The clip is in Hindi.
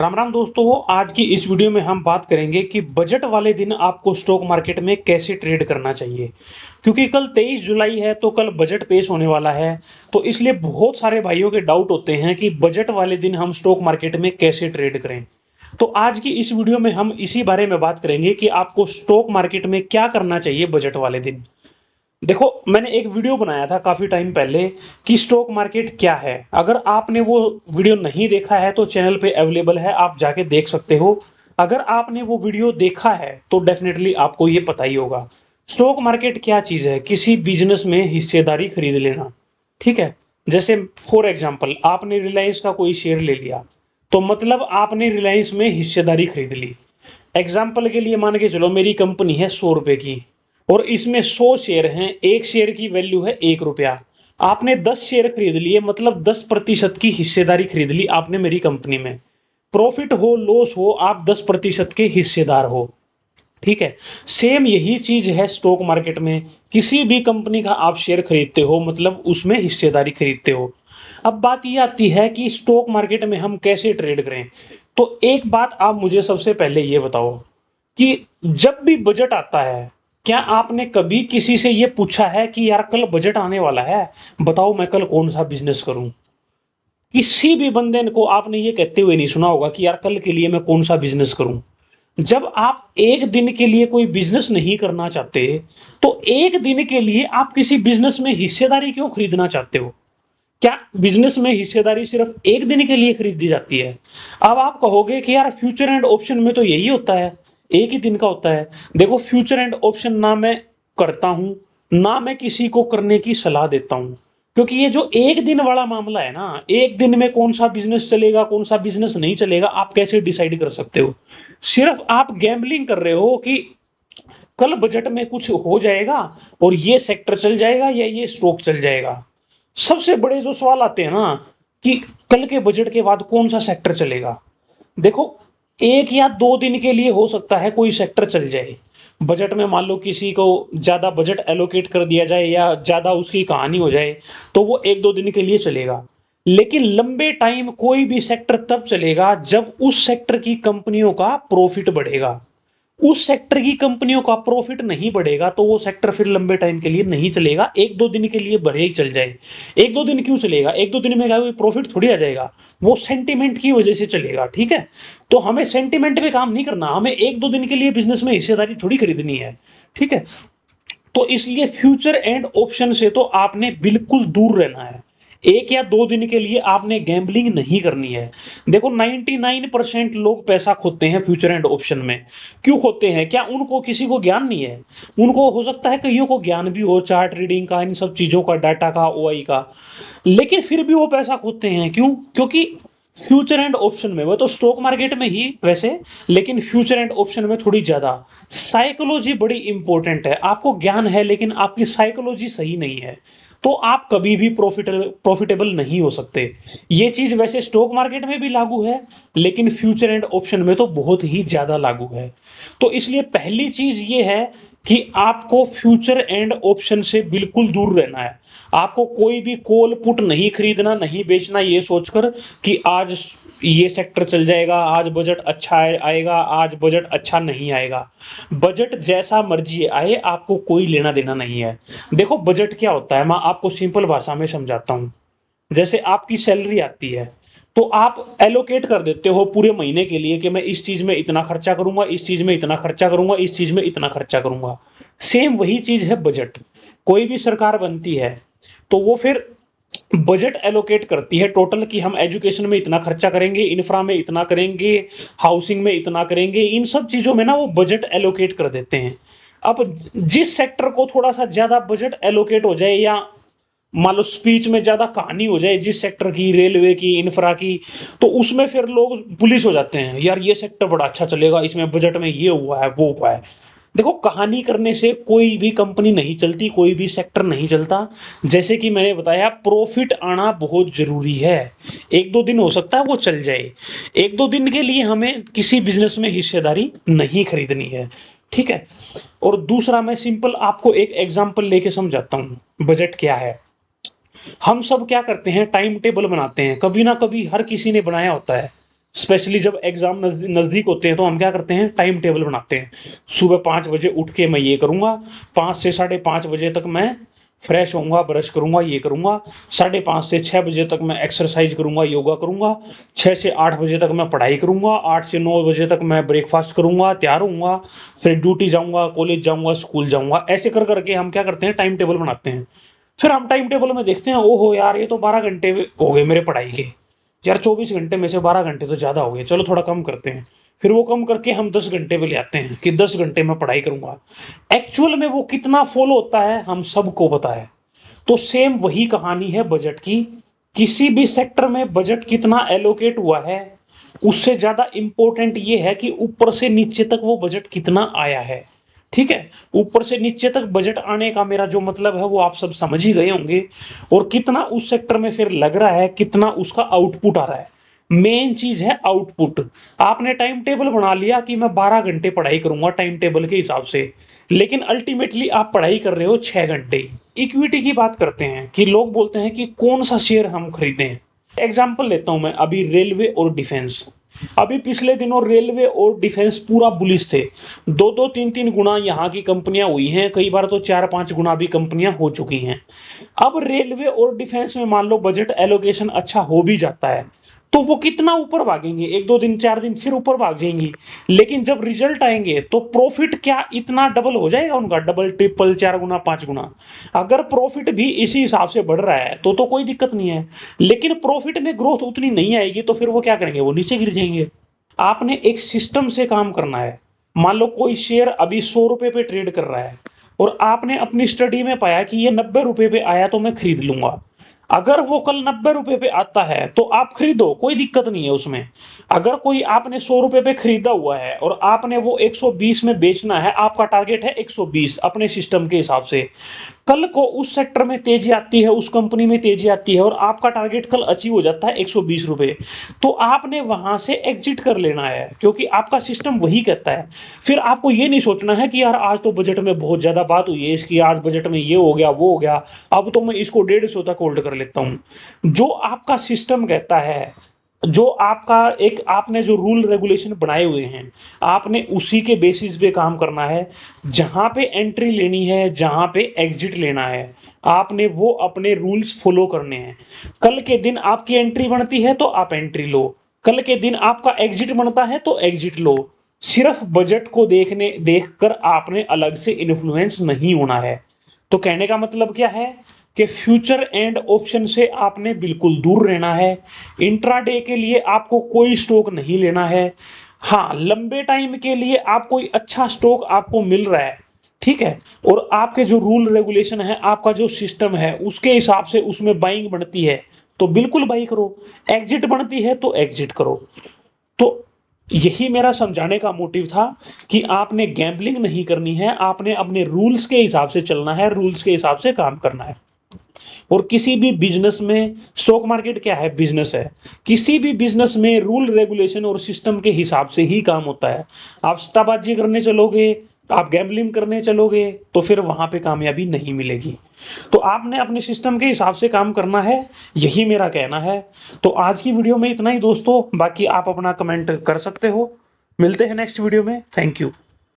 राम राम दोस्तों, आज की इस वीडियो में हम बात करेंगे कि बजट वाले दिन आपको स्टॉक मार्केट में कैसे ट्रेड करना चाहिए। क्योंकि कल 23 जुलाई है तो कल बजट पेश होने वाला है। तो इसलिए बहुत सारे भाइयों के डाउट होते हैं कि बजट वाले दिन हम स्टॉक मार्केट में कैसे ट्रेड करें। तो आज की इस वीडियो में हम इसी बारे में बात करेंगे कि आपको स्टॉक मार्केट में क्या करना चाहिए बजट वाले दिन। देखो, मैंने एक वीडियो बनाया था काफ़ी टाइम पहले कि स्टॉक मार्केट क्या है। अगर आपने वो वीडियो नहीं देखा है तो चैनल पे अवेलेबल है, आप जाके देख सकते हो। अगर आपने वो वीडियो देखा है तो डेफिनेटली आपको ये पता ही होगा। स्टॉक मार्केट क्या चीज़ है? किसी बिजनेस में हिस्सेदारी खरीद लेना। ठीक है? जैसे फॉर एग्जांपल आपने रिलायंस का कोई शेयर ले लिया, तो मतलब आपने रिलायंस में हिस्सेदारी खरीद ली। एग्जाम्पल के लिए मान के चलो मेरी कंपनी है 100 रुपए की और इसमें 100 शेयर हैं, एक शेयर की वैल्यू है 1 रुपया। आपने 10 शेयर खरीद लिए, मतलब 10% की हिस्सेदारी खरीद ली आपने मेरी कंपनी में। प्रॉफिट हो लॉस हो, आप 10% के हिस्सेदार हो। ठीक है? सेम यही चीज है स्टॉक मार्केट में। किसी भी कंपनी का आप शेयर खरीदते हो मतलब उसमें हिस्सेदारी खरीदते हो। अब बात ये आती है कि स्टॉक मार्केट में हम कैसे ट्रेड करें। तो एक बात आप मुझे सबसे पहले ये बताओ कि जब भी बजट आता है, क्या आपने कभी किसी से ये पूछा है कि यार कल बजट आने वाला है, बताओ मैं कल कौन सा बिजनेस करूं? किसी भी बंदे को आपने ये कहते हुए नहीं सुना होगा कि यार कल के लिए मैं कौन सा बिजनेस करूं। जब आप एक दिन के लिए कोई बिजनेस नहीं करना चाहते, तो एक दिन के लिए आप किसी बिजनेस में हिस्सेदारी क्यों खरीदना चाहते हो? क्या बिजनेस में हिस्सेदारी सिर्फ एक दिन के लिए खरीदी जाती है? अब आप कहोगे कि यार फ्यूचर एंड ऑप्शन में तो यही होता है, एक ही दिन का होता है। देखो, फ्यूचर एंड ऑप्शन ना मैं करता हूं, ना मैं किसी को करने की सलाह देता हूं। क्योंकि ये जो एक दिन वाला मामला है ना, एक दिन में कौन सा बिजनेस चलेगा कौन सा बिजनेस नहीं चलेगा आप कैसे डिसाइड कर सकते हो? सिर्फ आप गैम्बलिंग कर रहे हो कि कल बजट में कुछ हो जाएगा और ये सेक्टर चल जाएगा या ये स्टॉक चल जाएगा। सबसे बड़े जो सवाल आते हैं ना कि कल के बजट के बाद कौन सा सेक्टर चलेगा। देखो, एक या दो दिन के लिए हो सकता है कोई सेक्टर चल जाए। बजट में मान लो किसी को ज्यादा बजट एलोकेट कर दिया जाए या ज्यादा उसकी कहानी हो जाए, तो वो एक दो दिन के लिए चलेगा। लेकिन लंबे टाइम कोई भी सेक्टर तब चलेगा जब उस सेक्टर की कंपनियों का प्रॉफिट बढ़ेगा। उस सेक्टर की कंपनियों का प्रॉफिट नहीं बढ़ेगा तो वो सेक्टर फिर लंबे टाइम के लिए नहीं चलेगा। एक दो दिन के लिए बढ़े ही चल जाए। एक दो दिन क्यों चलेगा? एक दो दिन में क्या कोई प्रॉफिट थोड़ी आ जाएगा, वो सेंटीमेंट की वजह से चलेगा। ठीक है? तो हमें सेंटीमेंट पे काम नहीं करना, हमें एक दो दिन के लिए बिजनेस में हिस्सेदारी थोड़ी खरीदनी है। ठीक है? तो इसलिए फ्यूचर एंड ऑप्शन से तो आपने बिल्कुल दूर रहना है। एक या दो दिन के लिए आपने गैम्बलिंग नहीं करनी है। देखो, 99% लोग पैसा खोते हैं फ्यूचर एंड ऑप्शन में। क्यों खोते हैं? क्या उनको किसी को ज्ञान नहीं है? उनको हो सकता है कईयों को ज्ञान भी हो, चार्ट रीडिंग का, इन सब चीजों का, डाटा का, ओआई का, लेकिन फिर भी वो पैसा खोते हैं। क्यों? क्योंकि फ्यूचर एंड ऑप्शन में, वो तो स्टॉक मार्केट में ही वैसे, लेकिन फ्यूचर एंड ऑप्शन में थोड़ी ज्यादा साइकोलॉजी बड़ी इंपॉर्टेंट है। आपको ज्ञान है लेकिन आपकी साइकोलॉजी सही नहीं है, तो आप कभी भी प्रॉफिटेबल नहीं हो सकते। ये चीज वैसे स्टॉक मार्केट में भी लागू है, लेकिन फ्यूचर एंड ऑप्शन में तो बहुत ही ज्यादा लागू है। तो इसलिए पहली चीज ये है कि आपको फ्यूचर एंड ऑप्शन से बिल्कुल दूर रहना है। आपको कोई भी कॉल पुट नहीं खरीदना, नहीं बेचना ये सोचकर कि आज ये सेक्टर चल जाएगा, आज बजट अच्छा आएगा, आज बजट अच्छा नहीं आएगा। बजट जैसा मर्जी आए, आपको कोई लेना देना नहीं है। देखो, बजट क्या होता है, मैं आपको सिंपल भाषा में समझाता हूं। जैसे आपकी सैलरी आती है, तो आप एलोकेट कर देते हो पूरे महीने के लिए कि मैं इस चीज में इतना खर्चा करूंगा, इस चीज में इतना खर्चा करूंगा, इस चीज में इतना खर्चा करूंगा। सेम वही चीज है बजट। कोई भी सरकार बनती है तो वो फिर बजट एलोकेट करती है टोटल कि हम एजुकेशन में इतना खर्चा करेंगे, इंफ्रा में इतना करेंगे, हाउसिंग में इतना करेंगे, इन सब चीजों में ना वो बजट एलोकेट कर देते हैं। अब जिस सेक्टर को थोड़ा सा ज्यादा बजट एलोकेट हो जाए या मान लो स्पीच में ज्यादा कहानी हो जाए जिस सेक्टर की, रेलवे की, इंफ्रा की, तो उसमें फिर लोग पुलिस हो जाते हैं, यार ये सेक्टर बड़ा अच्छा चलेगा, इसमें बजट में ये हुआ है वो हुआ है। देखो, कहानी करने से कोई भी कंपनी नहीं चलती, कोई भी सेक्टर नहीं चलता। जैसे कि मैंने बताया, प्रॉफिट आना बहुत जरूरी है। एक दो दिन हो सकता है वो चल जाए, एक दो दिन के लिए हमें किसी बिजनेस में हिस्सेदारी नहीं खरीदनी है। ठीक है? और दूसरा, मैं सिंपल आपको एक एग्जांपल लेके समझाता हूं बजट क्या है। हम सब क्या करते हैं, टाइम टेबल बनाते हैं, कभी ना कभी हर किसी ने बनाया होता है। स्पेशली जब एग्जाम नजदीक होते हैं तो हम क्या करते हैं, टाइम टेबल बनाते हैं। सुबह 5 बजे उठ के मैं ये करूंगा, 5 से 5:30 बजे तक मैं फ्रेश होऊंगा, ब्रश करूंगा, ये करूंगा, 5:30 से 6 बजे तक मैं एक्सरसाइज करूंगा, योगा करूंगा, 6 से 8 बजे तक मैं पढ़ाई करूंगा, 8 से 9 बजे तक मैं ब्रेकफास्ट करूंगा, तैयार होऊंगा, फिर ड्यूटी जाऊंगा, कॉलेज जाऊंगा, स्कूल जाऊंगा। ऐसे कर करके हम क्या करते हैं, टाइम टेबल बनाते हैं। फिर हम टाइम टेबल में देखते हैं, ओहो यार ये तो 12 घंटे हो गए मेरे पढ़ाई के, यार 24 घंटे में से 12 घंटे तो ज़्यादा हो गए, चलो थोड़ा कम करते हैं। फिर वो कम करके हम 10 घंटे पे ले आते हैं कि 10 घंटे में पढ़ाई करूंगा। एक्चुअल में वो कितना फॉलो होता है हम सबको पता है। तो सेम वही कहानी है बजट की। किसी भी सेक्टर में बजट कितना एलोकेट हुआ है, उससे ज़्यादा इंपॉर्टेंट ये है कि ऊपर से नीचे तक वो बजट कितना आया है। ठीक है, ऊपर से नीचे तक बजट आने का मेरा जो मतलब है वो आप सब समझ ही गए होंगे, और कितना उस सेक्टर में फिर लग रहा है, कितना उसका आउटपुट आ रहा है। मेन चीज है आउटपुट। आपने टाइम टेबल बना लिया कि मैं 12 घंटे पढ़ाई करूंगा टाइम टेबल के हिसाब से, लेकिन अल्टीमेटली आप पढ़ाई कर रहे हो 6 घंटे। इक्विटी की बात करते हैं कि लोग बोलते हैं कि कौन सा शेयर हम खरीदें। एग्जाम्पल लेता हूं मैं, अभी रेलवे और डिफेंस। अभी पिछले दिनों रेलवे और डिफेंस पूरा बुलिश थे, 2-2 3-3 गुना यहाँ की कंपनियां हुई हैं, कई बार तो 4-5 गुना भी कंपनियां हो चुकी हैं। अब रेलवे और डिफेंस में मान लो बजट एलोकेशन अच्छा हो भी जाता है तो वो कितना ऊपर भागेंगे, 1-2 दिन 4 दिन फिर ऊपर भाग जाएंगी। लेकिन जब रिजल्ट आएंगे तो प्रॉफिट क्या इतना डबल हो जाएगा उनका, डबल ट्रिपल 4 गुना 5 गुना। अगर प्रॉफिट भी इसी हिसाब से बढ़ रहा है तो कोई दिक्कत नहीं है, लेकिन प्रॉफिट में ग्रोथ उतनी नहीं आएगी तो फिर वो क्या करेंगे, वो नीचे गिर जाएंगे। आपने एक सिस्टम से काम करना है। मान लो कोई शेयर अभी 100 रुपए पे ट्रेड कर रहा है और आपने अपनी स्टडी में पाया कि ये 90 रुपए पे आया तो मैं खरीद लूंगा। अगर वो कल 90 रुपए पे आता है तो आप खरीदो, कोई दिक्कत नहीं है उसमें। अगर कोई आपने 100 रुपए पे खरीदा हुआ है और आपने वो 120 में बेचना है, आपका टारगेट है 120 अपने सिस्टम के हिसाब से। कल को उस सेक्टर में तेजी आती है, उस कंपनी में तेजी आती है और आपका टारगेट कल अचीव हो जाता है 120 रुपए, तो आपने वहां से एग्जिट कर लेना है, क्योंकि आपका सिस्टम वही कहता है। फिर आपको ये नहीं सोचना है कि यार आज तो बजट में बहुत ज्यादा बात हुई है इसकी, आज बजट में ये हो गया वो हो गया, अब तो मैं इसको 150 तक होल्ड कर लेता हूं। जो आपका सिस्टम कहता है, जो आपका एक आपने जो रूल रेगुलेशन बनाए हुए हैं, आपने उसी के बेसिस पे काम करना है। जहां पे एंट्री लेनी है, जहां पे एग्जिट लेना है, आपने वो अपने रूल्स फॉलो करने हैं। कल के दिन आपकी एंट्री बनती है तो आप एंट्री लो, कल के दिन आपका एग्जिट बनता है तो एग्जिट लो। सिर्फ बजट को देखकर आपने अलग से इन्फ्लुएंस नहीं होना है। तो कहने का मतलब क्या है कि फ्यूचर एंड ऑप्शन से आपने बिल्कुल दूर रहना है। इंट्राडे के लिए आपको कोई स्टॉक नहीं लेना है। हाँ, लंबे टाइम के लिए आप कोई अच्छा स्टॉक आपको मिल रहा है, ठीक है, और आपके जो रूल रेगुलेशन है, आपका जो सिस्टम है, उसके हिसाब से उसमें बाइंग बनती है तो बिल्कुल बाई करो, एग्जिट बनती है तो एग्जिट करो। तो यही मेरा समझाने का मोटिव था कि आपने गैम्बलिंग नहीं करनी है, आपने अपने रूल्स के हिसाब से चलना है, रूल्स के हिसाब से काम करना है। और किसी भी बिजनेस में, स्टॉक मार्केट क्या है, बिजनेस है, किसी भी बिजनेस में रूल रेगुलेशन और सिस्टम के हिसाब से ही काम होता है। आप सट्टाबाजी करने चलोगे, आप गैम्बलिंग करने चलोगे तो फिर वहां पे कामयाबी नहीं मिलेगी। तो आपने अपने सिस्टम के हिसाब से काम करना है, यही मेरा कहना है। तो आज की वीडियो में इतना ही दोस्तों, बाकी आप अपना कमेंट कर सकते हो। मिलते हैं नेक्स्ट वीडियो में। Thank you.